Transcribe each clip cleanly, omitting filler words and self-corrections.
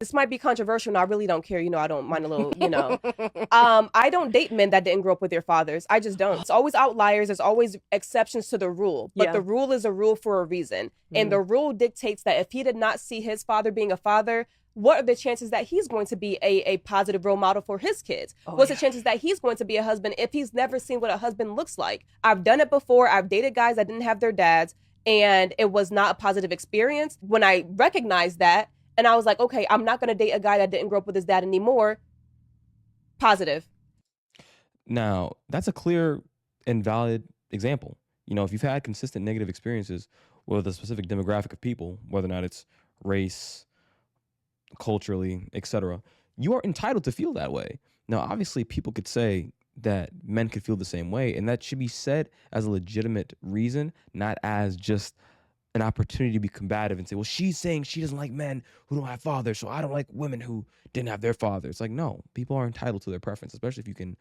This might be controversial, and I really don't care. I don't mind a little, I don't date men that didn't grow up with their fathers. I just don't. It's always outliers. There's always exceptions to the rule, but the rule is a rule for a reason. And the rule dictates that if he did not see his father being a father, what are the chances that he's going to be a positive role model for his kids? What's the chances that he's going to be a husband if he's never seen what a husband looks like? I've done it before. I've dated guys that didn't have their dads, and it was not a positive experience. When I recognized that, and I was like, okay, I'm not going to date a guy that didn't grow up with his dad anymore. Positive. Now, that's a clear and valid example. If you've had consistent negative experiences with a specific demographic of people, whether or not it's race, culturally, etc., you are entitled to feel that way. Now, obviously, people could say that men could feel the same way, and that should be said as a legitimate reason, not as just an opportunity to be combative and say, well, she's saying she doesn't like men who don't have fathers, so I don't like women who didn't have their fathers. It's like, no, people are entitled to their preference, especially if you can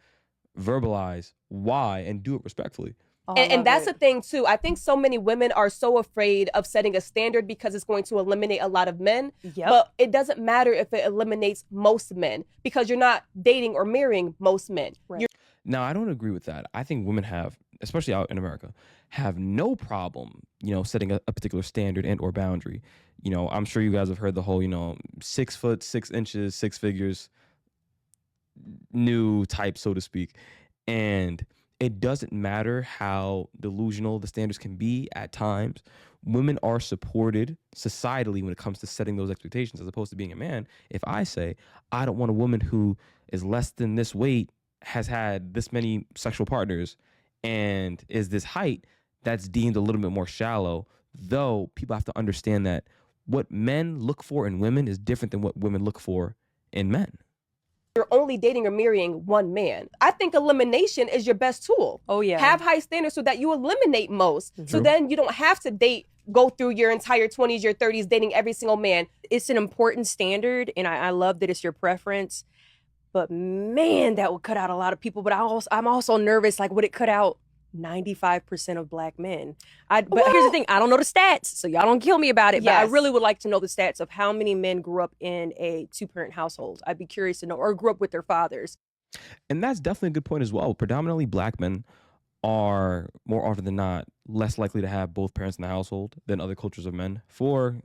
verbalize why and do it respectfully. And that's the thing too. I think so many women are so afraid of setting a standard because it's going to eliminate a lot of men. But it doesn't matter if it eliminates most men, because you're not dating or marrying most men. Right. Now, I don't agree with that. I think women have, especially out in America, have no problem, setting a particular standard and or boundary. I'm sure you guys have heard the whole, 6 foot, 6 inches, 6 figures, new type, so to speak. And it doesn't matter how delusional the standards can be at times. Women are supported societally when it comes to setting those expectations, as opposed to being a man. If I say, I don't want a woman who is less than this weight, has had this many sexual partners, and is this height, that's deemed a little bit more shallow. Though people have to understand that what men look for in women is different than what women look for in men. You're only dating or marrying one man. I think elimination is your best tool. Oh, yeah. Have high standards so that you eliminate most. So then you don't have to go through your entire 20s, your 30s, dating every single man. It's an important standard, and I love that it's your preference. But man, that would cut out a lot of people. But I'm also nervous, like, would it cut out 95% of Black men? But here's the thing, I don't know the stats, so y'all don't kill me about it. But I really would like to know the stats of how many men grew up in a 2-parent household. I'd be curious to know, or grew up with their fathers. And that's definitely a good point as well. Predominantly Black men are, more often than not, less likely to have both parents in the household than other cultures of men for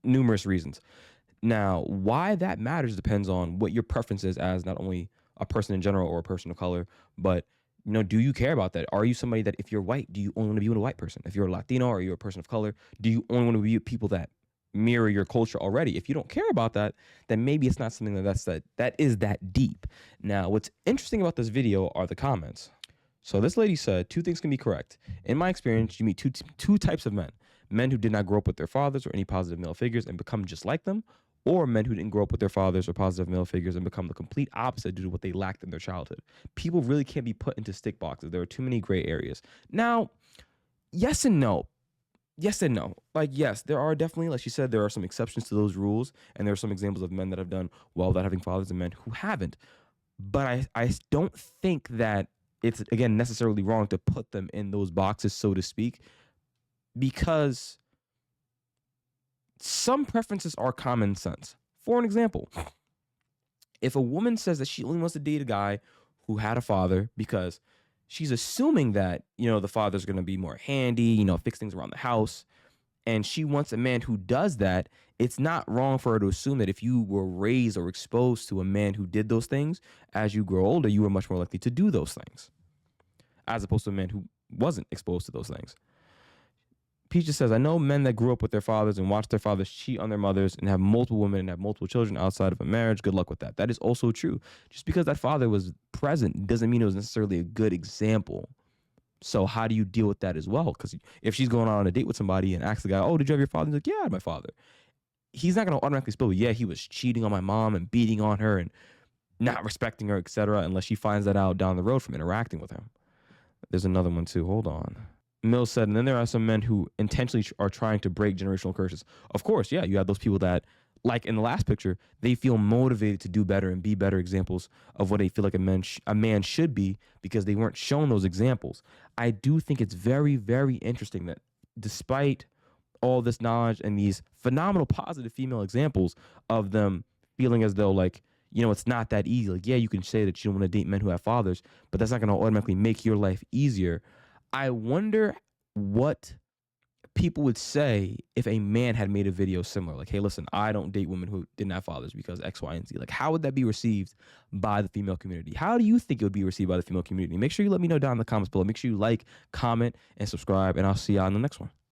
numerous reasons. Now, why that matters depends on what your preference is as not only a person in general or a person of color, but do you care about that? Are you somebody that, if you're white, do you only want to be with a white person? If you're a Latino or you're a person of color, do you only want to be with people that mirror your culture already? If you don't care about that, then maybe it's not something that is that deep. Now, what's interesting about this video are the comments. So this lady said, 2 things can be correct. In my experience, you meet two types of men. Men who did not grow up with their fathers or any positive male figures and become just like them, or men who didn't grow up with their fathers or positive male figures and become the complete opposite due to what they lacked in their childhood. People really can't be put into stick boxes. There are too many gray areas. Now, yes and no. Yes and no. Like, yes, there are definitely, like she said, there are some exceptions to those rules, and there are some examples of men that have done well without having fathers and men who haven't. But I don't think that it's, again, necessarily wrong to put them in those boxes, so to speak, because some preferences are common sense. For an example, if a woman says that she only wants to date a guy who had a father because she's assuming that, the father's going to be more handy, fix things around the house, and she wants a man who does that, it's not wrong for her to assume that if you were raised or exposed to a man who did those things, as you grow older, you are much more likely to do those things, as opposed to a man who wasn't exposed to those things. Peach just says, I know men that grew up with their fathers and watched their fathers cheat on their mothers and have multiple women and have multiple children outside of a marriage. Good luck with that. That is also true. Just because that father was present doesn't mean it was necessarily a good example. So how do you deal with that as well? Because if she's going on a date with somebody and asks the guy, oh, did you have your father? He's like, yeah, I had my father. He's not going to automatically spill, yeah, he was cheating on my mom and beating on her and not respecting her, etc., unless she finds that out down the road from interacting with him. There's another one too. Hold on. Mills said, and then there are some men who intentionally are trying to break generational curses. Of course, yeah, you have those people that, like in the last picture, they feel motivated to do better and be better examples of what they feel like a man should be because they weren't shown those examples. I do think it's very, very interesting that despite all this knowledge and these phenomenal positive female examples of them feeling as though like, it's not that easy. Like, yeah, you can say that you don't want to date men who have fathers, but that's not going to automatically make your life easier. I wonder what people would say if a man had made a video similar, like, hey, listen, I don't date women who didn't have fathers because X, Y, and Z. Like, how would that be received by the female community? How do you think it would be received by the female community? Make sure you let me know down in the comments below. Make sure you like, comment, and subscribe, and I'll see y'all in the next one.